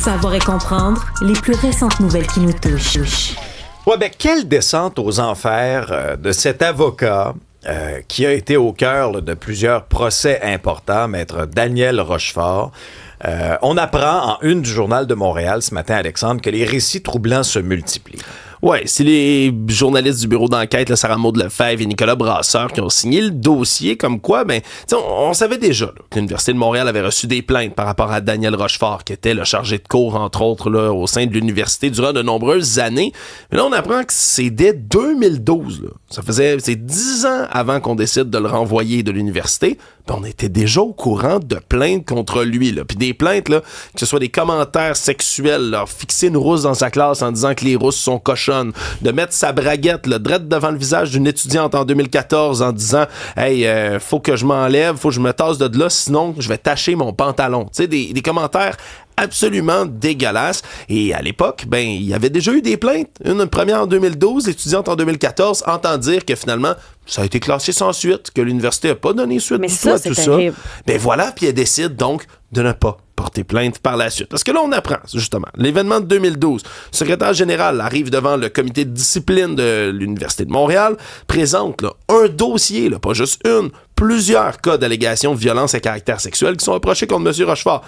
Savoir et comprendre les plus récentes nouvelles qui nous touchent. Ouais, ben, quelle descente aux enfers de cet avocat qui a été au cœur là, de plusieurs procès importants, maître Daniel Rochefort. On apprend en une du Journal de Montréal ce matin, Alexandre, que les récits troublants se multiplient. Ouais, c'est les journalistes du bureau d'enquête, là, Sarah Maud Lefebvre et Nicolas Brasseur, qui ont signé le dossier, comme quoi, on savait déjà là, que l'Université de Montréal avait reçu des plaintes par rapport à Daniel Rochefort, qui était le chargé de cours, entre autres, là, au sein de l'université durant de nombreuses années. Mais là, on apprend que c'est dès 2012. Là. C'est 10 ans avant qu'on décide de le renvoyer de l'université. Puis on était déjà au courant de plaintes contre lui. Là. Puis des plaintes, là, que ce soit des commentaires sexuels, là, fixer une rousse dans sa classe en disant que les rousses sont cochonnes, de mettre sa braguette là, drette devant le visage d'une étudiante en 2014 en disant « Hey, faut que je m'enlève, faut que je me tasse de là, sinon je vais tacher mon pantalon. » Tu sais, des commentaires absolument dégueulasse. Et à l'époque, il y avait déjà eu des plaintes. Une première en 2012, l'étudiante en 2014 entend dire que finalement, ça a été classé sans suite, que l'université n'a pas donné suite du tout à tout ça. Ben voilà, puis elle décide donc de ne pas porter plainte par la suite. Parce que là, on apprend, justement, l'événement de 2012. Le secrétaire général arrive devant le comité de discipline de l'Université de Montréal, présente là, un dossier, là, pas juste plusieurs cas d'allégations de violence à caractère sexuel qui sont approchés contre M. Rochefort.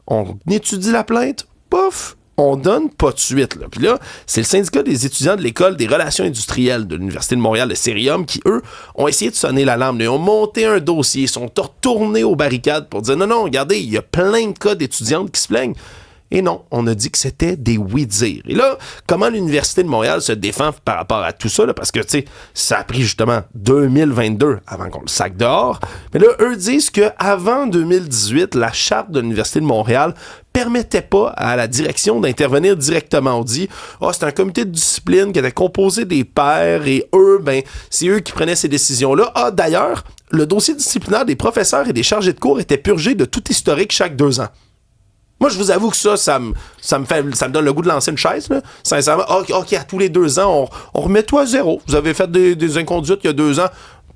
On étudie la plainte, pof, on donne pas de suite. Là. Puis là, c'est le syndicat des étudiants de l'École des relations industrielles de l'Université de Montréal, le Cérium, qui, eux, ont essayé de sonner l'alarme. Ils ont monté un dossier, ils sont retournés aux barricades pour dire « Non, regardez, il y a plein de cas d'étudiantes qui se plaignent. » Et non, on a dit que c'était des oui-dire. Et là, comment l'Université de Montréal se défend par rapport à tout ça? Là, parce que, tu sais, ça a pris justement 2022 avant qu'on le saque dehors. Mais là, eux disent qu'avant 2018, la charte de l'Université de Montréal permettait pas à la direction d'intervenir directement. On dit, c'est un comité de discipline qui était composé des pairs et eux, c'est eux qui prenaient ces décisions-là. D'ailleurs, le dossier disciplinaire des professeurs et des chargés de cours était purgé de tout historique chaque 2 ans. Moi, je vous avoue que ça me donne le goût de lancer une chaise, là. Sincèrement, OK, à tous les 2 ans, on remet tout à zéro. Vous avez fait des inconduites il y a 2 ans.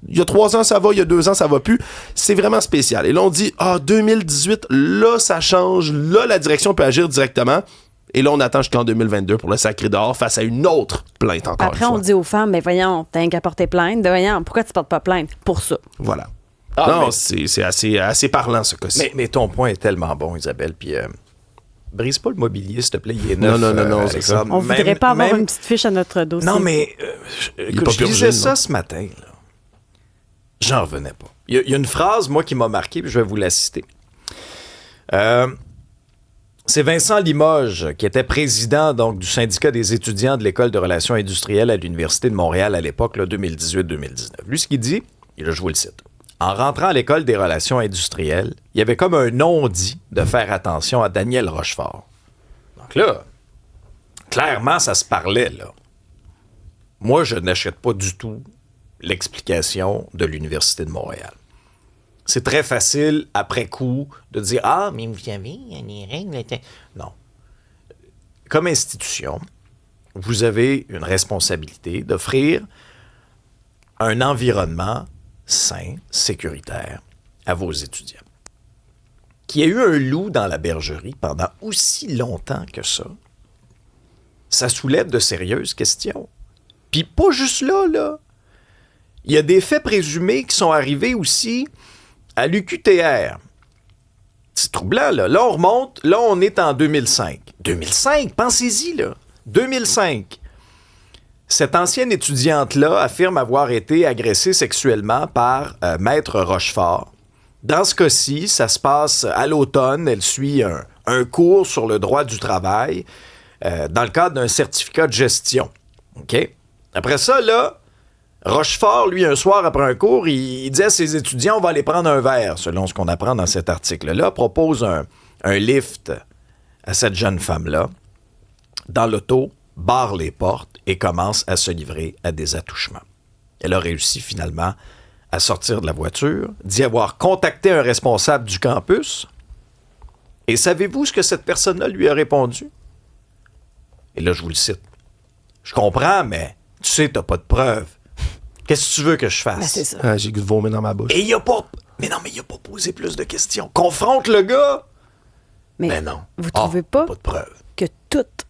Il y a 3 ans, ça va. Il y a 2 ans, ça va plus. C'est vraiment spécial. Et là, on dit, 2018, là, ça change. Là, la direction peut agir directement. Et là, on attend jusqu'en 2022 pour le sacrer dehors face à une autre plainte encore Après, on dit aux femmes, voyons, t'as qu'à porter plainte. Voyons, pourquoi tu portes pas plainte? Pour ça. Voilà. C'est assez parlant, ce cas-ci. Mais ton point est tellement bon, Isabelle, puis brise pas le mobilier, s'il te plaît, il est neuf. Non, c'est ça. On voudrait pas avoir une petite fiche à notre dossier. Non, mais je disais ça ce matin, là. J'en revenais pas. Il y a une phrase, moi, qui m'a marqué, puis je vais vous la citer. C'est Vincent Limoges, qui était président donc, du syndicat des étudiants de l'École de relations industrielles à l'Université de Montréal à l'époque, 2018-2019. Lui, ce qu'il dit, et là, je vous le cite. En rentrant à l'École des relations industrielles, il y avait comme un non-dit de faire attention à Daniel Rochefort. Donc là, clairement, ça se parlait, là. Moi, je n'achète pas du tout l'explication de l'Université de Montréal. C'est très facile, après coup, de dire « Ah, mais vous savez, les règles étaient... » Non. Comme institution, vous avez une responsabilité d'offrir un environnement sain, sécuritaire à vos étudiants. Qu'il y ait eu un loup dans la bergerie pendant aussi longtemps que ça soulève de sérieuses questions. Puis pas juste là. Il y a des faits présumés qui sont arrivés aussi à l'UQTR. C'est troublant, là. Là, on remonte. Là, on est en 2005. 2005, pensez-y, là. 2005. Cette ancienne étudiante-là affirme avoir été agressée sexuellement par Maître Rochefort. Dans ce cas-ci, ça se passe à l'automne. Elle suit un cours sur le droit du travail dans le cadre d'un certificat de gestion. OK? Après ça, là, Rochefort, lui, un soir après un cours, il dit à ses étudiants, on va aller prendre un verre, selon ce qu'on apprend dans cet article-là, propose un lift à cette jeune femme-là. Dans l'auto, barre les portes et commence à se livrer à des attouchements. Elle a réussi finalement à sortir de la voiture, dit avoir contacté un responsable du campus. Et savez-vous ce que cette personne-là lui a répondu? Et là, je vous le cite. Je comprends, mais tu sais, t'as pas de preuves. Qu'est-ce que tu veux que je fasse? C'est ça. J'ai goût de vomir dans ma bouche. Et il a pas... Mais non, mais il a pas posé plus de questions. Confronte le gars! Mais Ben non. vous trouvez pas Pas de preuve. que toutes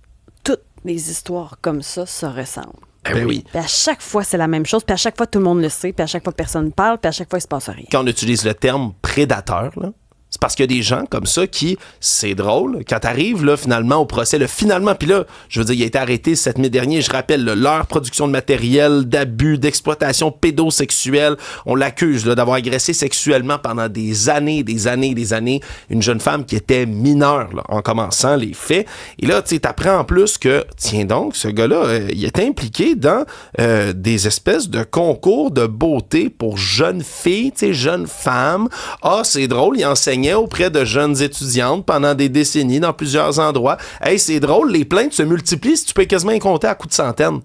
les histoires comme ça se ressemblent? Ben oui. Puis à chaque fois, c'est la même chose. Puis à chaque fois, tout le monde le sait. Puis à chaque fois, personne ne parle. Puis à chaque fois, il se passe rien. Quand on utilise le terme prédateur, là, c'est parce qu'il y a des gens comme ça qui, c'est drôle, quand t'arrives là, finalement au procès, finalement, puis là, je veux dire, il a été arrêté 7 mai dernier, je rappelle, là, leur production de matériel, d'abus, d'exploitation pédosexuelle, on l'accuse là, d'avoir agressé sexuellement pendant des années, une jeune femme qui était mineure là, en commençant les faits. Et là, tu sais, t'apprends en plus que, tiens donc, ce gars-là, il était impliqué dans des espèces de concours de beauté pour jeunes filles, tu sais, jeunes femmes. Ah, c'est drôle, il enseignait auprès de jeunes étudiantes pendant des décennies dans plusieurs endroits. Hey, c'est drôle, les plaintes se multiplient si tu peux quasiment y compter à coups de centaines.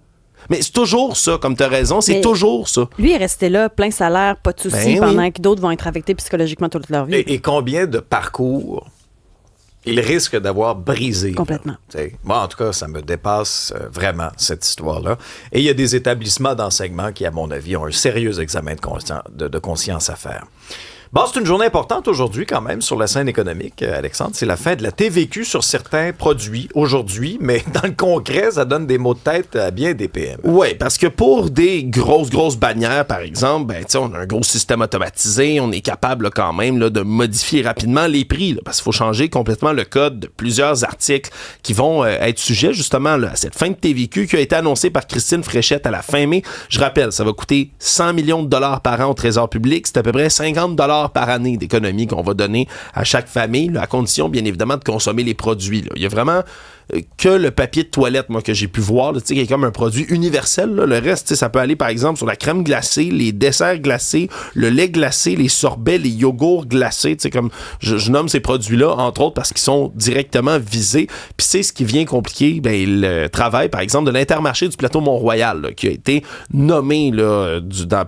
Mais c'est toujours ça, comme tu as raison, c'est toujours ça. Lui est resté là, plein salaire, pas de soucis, Ben pendant oui. que d'autres vont être affectés psychologiquement toute leur vie. Et combien de parcours il risque d'avoir brisé? Complètement. Là, moi, en tout cas, ça me dépasse vraiment, cette histoire-là. Et il y a des établissements d'enseignement qui, à mon avis, ont un sérieux examen de conscience à faire. Bon, c'est une journée importante aujourd'hui quand même sur la scène économique, Alexandre. C'est la fin de la TVQ sur certains produits aujourd'hui, mais dans le concret, ça donne des maux de tête à bien des PME. Oui, parce que pour des grosses bannières, par exemple, ben, on a un gros système automatisé, on est capable là, quand même là, de modifier rapidement les prix, là, parce qu'il faut changer complètement le code de plusieurs articles qui vont être sujets justement là, à cette fin de TVQ qui a été annoncée par Christine Fréchette à la fin mai. Je rappelle, ça va coûter 100 millions de dollars par an au Trésor public, c'est à peu près 50 $ par année d'économie qu'on va donner à chaque famille, là, à condition, bien évidemment, de consommer les produits. Là. Il y a vraiment que le papier de toilette, moi, que j'ai pu voir, là, qui est comme un produit universel. Là. Le reste, ça peut aller, par exemple, sur la crème glacée, les desserts glacés, le lait glacé, les sorbets, les yogourts glacés. Comme je nomme ces produits-là, entre autres, parce qu'ils sont directement visés. Puis c'est ce qui vient compliquer le travail, par exemple, de l'Intermarché du plateau Mont-Royal, là, qui a été nommé là,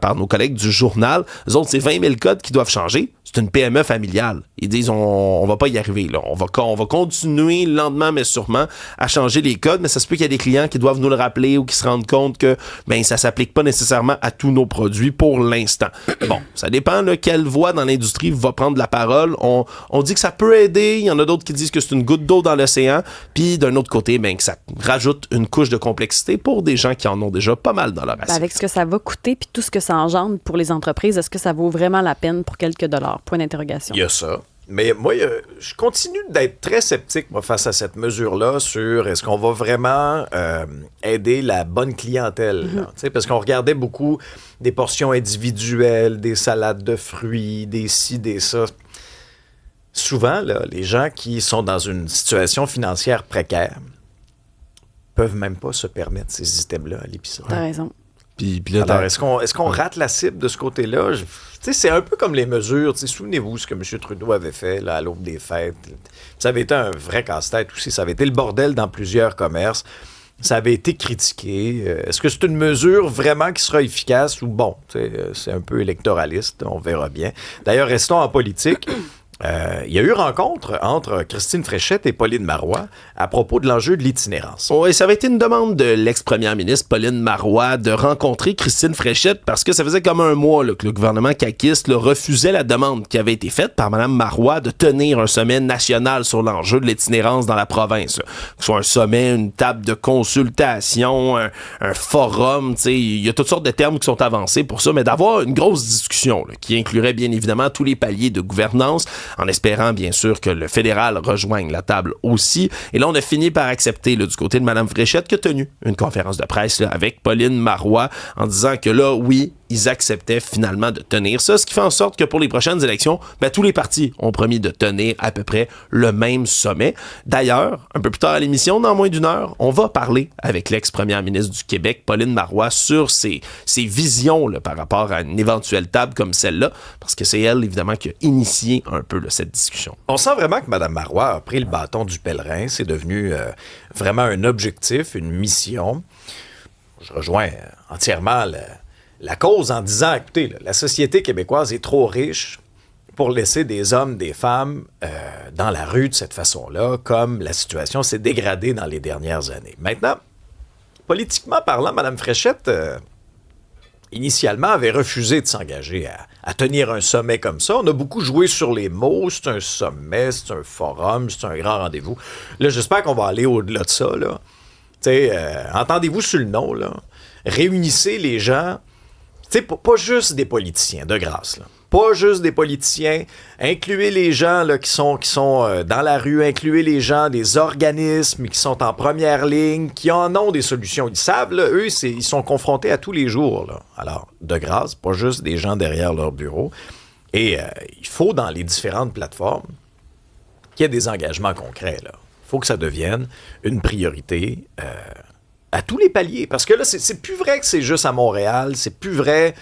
par nos collègues du journal. Eux autres, c'est 20 000 codes qui doivent changer. C'est une PME familiale. Ils disent, on va pas y arriver. Là. On va continuer lentement, mais sûrement, à changer les codes, mais ça se peut qu'il y a des clients qui doivent nous le rappeler ou qui se rendent compte que ça s'applique pas nécessairement à tous nos produits pour l'instant. Bon, ça dépend là, quelle voix dans l'industrie va prendre la parole. On dit que ça peut aider, il y en a d'autres qui disent que c'est une goutte d'eau dans l'océan, puis d'un autre côté, que ça rajoute une couche de complexité pour des gens qui en ont déjà pas mal dans leur assiette. Avec ce que ça va coûter puis tout ce que ça engendre pour les entreprises, est-ce que ça vaut vraiment la peine pour quelques dollars? Point d'interrogation. Il y a ça. Mais moi, je continue d'être très sceptique moi, face à cette mesure-là sur est-ce qu'on va vraiment aider la bonne clientèle. Là, parce qu'on regardait beaucoup des portions individuelles, des salades de fruits, des ci, des ça. Souvent, là, les gens qui sont dans une situation financière précaire peuvent même pas se permettre ces items-là à l'épicerie. T'as raison. Puis là, alors, est-ce qu'on rate la cible de ce côté-là? C'est un peu comme les mesures. Souvenez-vous ce que M. Trudeau avait fait là, à l'aube des fêtes. Ça avait été un vrai casse-tête aussi. Ça avait été le bordel dans plusieurs commerces. Ça avait été critiqué. Est-ce que c'est une mesure vraiment qui sera efficace ou bon? C'est un peu électoraliste. On verra bien. D'ailleurs, restons en politique. Il y a eu rencontre entre Christine Fréchette et Pauline Marois à propos de l'enjeu de l'itinérance. Oui, ça avait été une demande de l'ex-première ministre Pauline Marois de rencontrer Christine Fréchette parce que ça faisait comme un mois là, que le gouvernement caquiste là, refusait la demande qui avait été faite par Mme Marois de tenir un sommet national sur l'enjeu de l'itinérance dans la province. Là. Que ce soit un sommet, une table de consultation, un forum, il y a toutes sortes de termes qui sont avancés pour ça, mais d'avoir une grosse discussion là, qui inclurait bien évidemment tous les paliers de gouvernance, en espérant, bien sûr, que le fédéral rejoigne la table aussi. Et là, on a fini par accepter, là, du côté de Mme Fréchette, qui a tenu une conférence de presse là, avec Pauline Marois en disant que là, oui, ils acceptaient finalement de tenir ça, ce qui fait en sorte que pour les prochaines élections, tous les partis ont promis de tenir à peu près le même sommet. D'ailleurs, un peu plus tard à l'émission, dans moins d'une heure, on va parler avec l'ex-première ministre du Québec, Pauline Marois, sur ses visions là, par rapport à une éventuelle table comme celle-là, parce que c'est elle, évidemment, qui a initié un peu là, cette discussion. On sent vraiment que Mme Marois a pris le bâton du pèlerin. C'est devenu vraiment un objectif, une mission. Je rejoins entièrement la cause en disant, écoutez, là, la société québécoise est trop riche pour laisser des hommes, des femmes dans la rue de cette façon-là, comme la situation s'est dégradée dans les dernières années. Maintenant, politiquement parlant, Mme Fréchette, initialement, avait refusé de s'engager à tenir un sommet comme ça. On a beaucoup joué sur les mots. C'est un sommet, c'est un forum, c'est un grand rendez-vous. Là, j'espère qu'on va aller au-delà de ça, là. Entendez-vous sur le nom, là. Réunissez les gens, pas juste des politiciens, de grâce, là. Pas juste des politiciens. Incluez les gens là, qui sont dans la rue, incluez les gens des organismes qui sont en première ligne, qui en ont des solutions. Ils savent, là, eux, ils sont confrontés à tous les jours. Là. Alors, de grâce, pas juste des gens derrière leur bureau. Et il faut, dans les différentes plateformes, qu'il y ait des engagements concrets. Il faut que ça devienne une priorité à tous les paliers. Parce que là, c'est plus vrai que c'est juste à Montréal. C'est plus vrai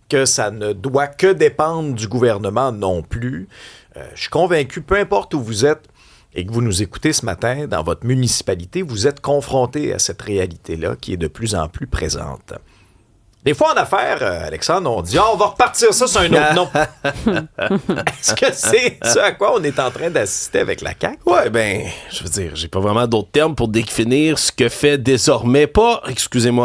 que ça ne doit que dépendre du gouvernement non plus. Je suis convaincu, peu importe où vous êtes et que vous nous écoutez ce matin, dans votre municipalité, vous êtes confronté à cette réalité-là qui est de plus en plus présente. Des fois, en affaires, Alexandre, on dit « on va repartir ça sur un autre nom. » Est-ce que c'est ce à quoi on est en train d'assister avec la CAQ? Ouais, je veux dire, j'ai pas vraiment d'autres termes pour définir ce que fait désormais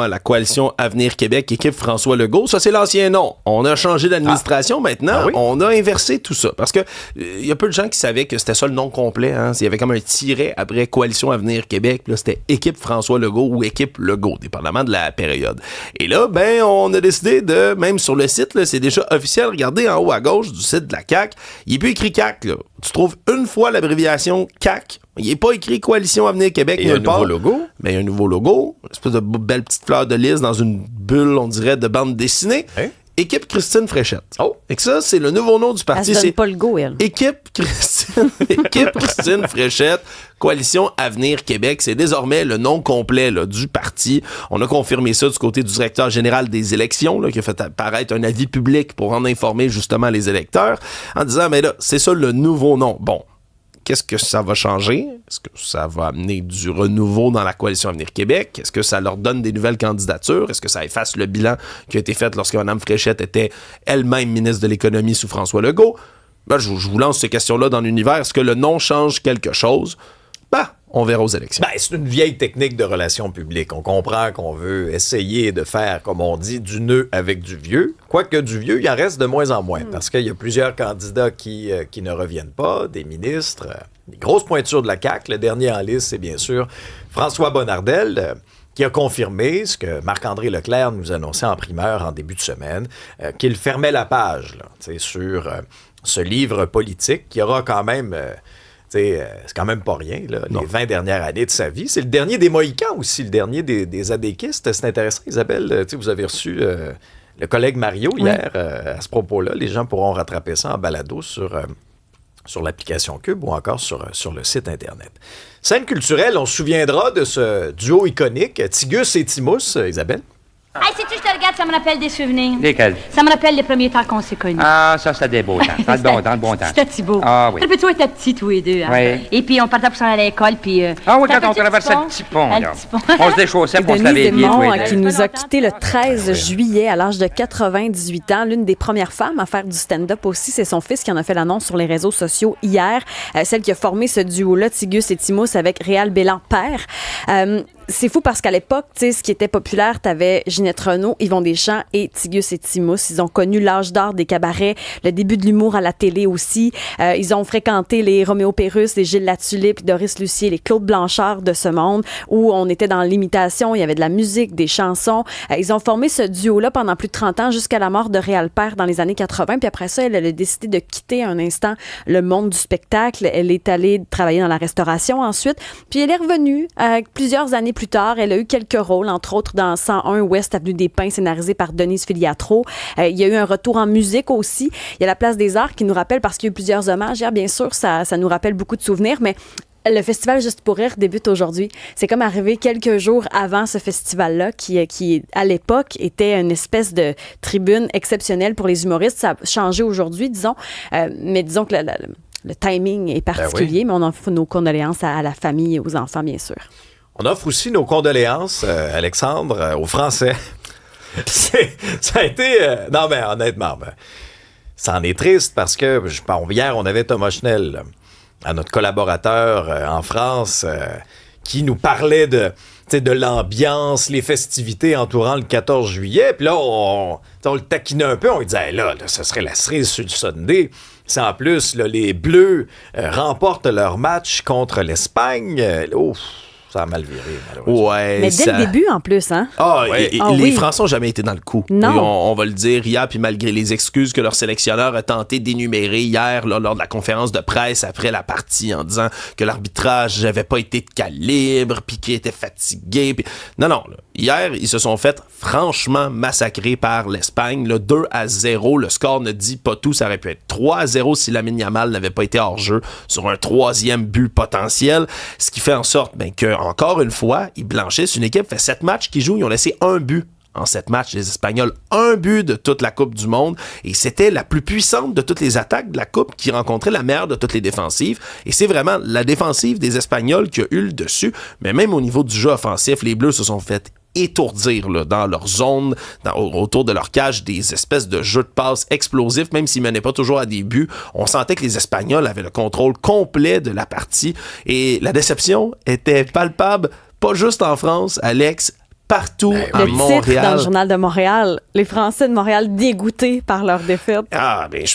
la coalition Avenir Québec, équipe François Legault. Ça, c'est l'ancien nom. On a changé d'administration maintenant. Oui? On a inversé tout ça. Parce que il y a peu de gens qui savaient que c'était ça le nom complet. Hein. Il y avait comme un tiret après coalition Avenir Québec. Puis là, c'était équipe François Legault ou équipe Legault, dépendamment de la période. Et là, on a décidé de, même sur le site, là, c'est déjà officiel, regardez en haut à gauche du site de la CAQ, il n'est plus écrit CAQ. Là. Tu trouves une fois l'abréviation CAQ. Il n'est pas écrit Coalition Avenir Québec. Et un nouveau logo. Mais il y a un nouveau logo, une espèce de belle petite fleur de lys dans une bulle, on dirait, de bande dessinée. Hein? Équipe Christine Fréchette. Oh. Et que ça, c'est le nouveau nom du parti. Elle se donne pas le go, elle. Équipe Christine Fréchette, Coalition Avenir Québec. C'est désormais le nom complet là, du parti. On a confirmé ça du côté du directeur général des élections, là, qui a fait apparaître un avis public pour en informer justement les électeurs, en disant, mais là, c'est ça le nouveau nom. Bon. Qu'est-ce que ça va changer? Est-ce que ça va amener du renouveau dans la Coalition Avenir Québec? Est-ce que ça leur donne des nouvelles candidatures? Est-ce que ça efface le bilan qui a été fait lorsque Mme Fréchette était elle-même ministre de l'Économie sous François Legault? Je vous lance ces questions-là dans l'univers. Est-ce que le nom change quelque chose? On verra aux élections. C'est une vieille technique de relations publiques. On comprend qu'on veut essayer de faire, comme on dit, du nœud avec du vieux. Quoique du vieux, il en reste de moins en moins, parce qu'il y a plusieurs candidats qui ne reviennent pas, des ministres, des grosses pointures de la CAQ. Le dernier en liste, c'est bien sûr François Bonnardel, qui a confirmé ce que Marc-André Leclerc nous annonçait en primeur en début de semaine, qu'il fermait la page là, sur ce livre politique qui aura quand même... c'est quand même pas rien, là, les 20 dernières années de sa vie. C'est le dernier des Mohicans aussi, le dernier des adéquistes. C'est intéressant, Isabelle. Vous avez reçu le collègue Mario hier à ce propos-là. Les gens pourront rattraper ça en balado sur l'application Cube ou encore sur le site Internet. Scène culturelle, on se souviendra de ce duo iconique, Tigus et Timous, Isabelle. Hey, si tu je te regarde, ça me rappelle des souvenirs. Lesquels? Ça me rappelle les premiers temps qu'on s'est connus. Ah, ça, c'était des beaux temps. Dans le bon temps. C'était si beau. Ah oui. Le petit était petit, tous les deux. Hein? Oui. Et puis, on partait pour s'en aller à l'école, puis... Ah oui, quand on traversait le petit pont, là. On se déchaussait, puis on se lavait les pieds, tous les deux. Qui nous a quittés le 13 juillet à l'âge de 98 ans. L'une des premières femmes à faire du stand-up aussi, c'est son fils qui en a fait l'annonce sur les réseaux sociaux hier. Celle qui a formé ce duo-là, Tigus et Timous, avec Réal Bélan père. C'est fou parce qu'à l'époque, tu sais, ce qui était populaire, t'avais Ginette Renault, Yvon Deschamps et Tigus et Timous. Ils ont connu l'âge d'or des cabarets, le début de l'humour à la télé aussi. Ils ont fréquenté les Roméo Pérus, les Gilles Latulippe, Doris Lucier, les Claude Blanchard de ce monde, où on était dans l'imitation, il y avait de la musique, des chansons. Ils ont formé ce duo-là pendant plus de 30 ans jusqu'à la mort de Réal Père dans les années 80. Puis après ça, elle a décidé de quitter un instant le monde du spectacle. Elle est allée travailler dans la restauration ensuite. Puis elle est revenue plusieurs années plus tard. Elle a eu quelques rôles, entre autres dans 101 Ouest Avenue des Pins, scénarisé par Denise Filiatro. Il y a eu un retour en musique aussi. Il y a la Place des Arts qui nous rappelle, parce qu'il y a eu plusieurs hommages hier, bien sûr, ça nous rappelle beaucoup de souvenirs, mais le festival Juste pour rire débute aujourd'hui. C'est comme arrivé quelques jours avant ce festival-là qui à l'époque, était une espèce de tribune exceptionnelle pour les humoristes. Ça a changé aujourd'hui, disons. Mais disons que le timing est particulier, mais on offre nos condoléances à la famille et aux enfants, bien sûr. On offre aussi nos condoléances, Alexandre, aux Français. Ça a été... non, mais honnêtement, ça en est triste parce que, hier, on avait Thomas Chenel, notre collaborateur en France, qui nous parlait de... de l'ambiance, les festivités entourant le 14 juillet. Puis là, on le taquinait un peu. On lui disait, hey, là, ça serait la cerise sur le Sunday. Si en plus, là, les Bleus remportent leur match contre l'Espagne, ça a mal viré, malheureusement. Ouais, mais dès le début, en plus, hein? Les Français n'ont jamais été dans le coup. Non. On va le dire hier, puis malgré les excuses que leur sélectionneur a tenté d'énumérer hier là, lors de la conférence de presse après la partie en disant que l'arbitrage n'avait pas été de calibre, puis qu'il était fatigué. Puis... Non. Là. Hier, ils se sont fait franchement massacrer par l'Espagne. Là, 2-0, le score ne dit pas tout. Ça aurait pu être 3-0 si Lamine Yamal n'avait pas été hors-jeu sur un 3e but potentiel. Ce qui fait en sorte que, encore une fois, ils blanchissent. Une équipe fait 7 matchs qu'ils jouent. Ils ont laissé un but en 7 matchs, les Espagnols. Un but de toute la Coupe du Monde. Et c'était la plus puissante de toutes les attaques de la Coupe qui rencontrait la meilleure de toutes les défensives. Et c'est vraiment la défensive des Espagnols qui a eu le dessus. Mais même au niveau du jeu offensif, les Bleus se sont fait étourdir là, dans leur zone, autour de leur cage, des espèces de jeux de passe explosifs, même s'ils menaient pas toujours à des buts. On sentait que les Espagnols avaient le contrôle complet de la partie. Et la déception était palpable, pas juste en France, Alex, partout à Montréal. Le titre dans le Journal de Montréal, les Français de Montréal dégoûtés par leur défaite.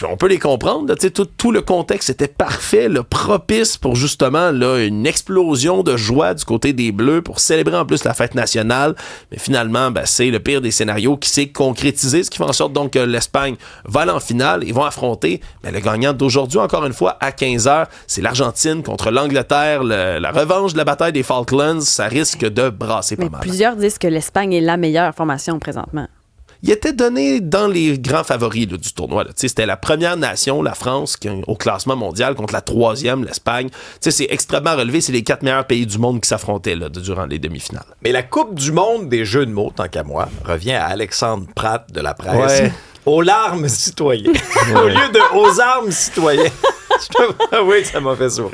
On peut les comprendre. Tout le contexte était parfait, là, propice pour justement là, une explosion de joie du côté des Bleus pour célébrer en plus la fête nationale. Mais finalement, c'est le pire des scénarios qui s'est concrétisé, ce qui fait en sorte donc que l'Espagne va aller en finale. Ils vont affronter le gagnant d'aujourd'hui, encore une fois, à 15h. C'est l'Argentine contre l'Angleterre. La revanche de la bataille des Falklands, ça risque de brasser pas mal. Plusieurs disent que l'Espagne est la meilleure formation présentement. Il était donné dans les grands favoris là, du tournoi. Là. C'était la première nation, la France, au classement mondial, contre la 3e, l'Espagne. C'est extrêmement relevé. C'est les 4 meilleurs pays du monde qui s'affrontaient là, durant les demi-finales. Mais la Coupe du monde des jeux de mots, tant qu'à moi, revient à Alexandre Pratt de la presse. Ouais. Aux larmes citoyennes. Au lieu de aux armes citoyennes. Je peux avouer que ça m'a fait sourire.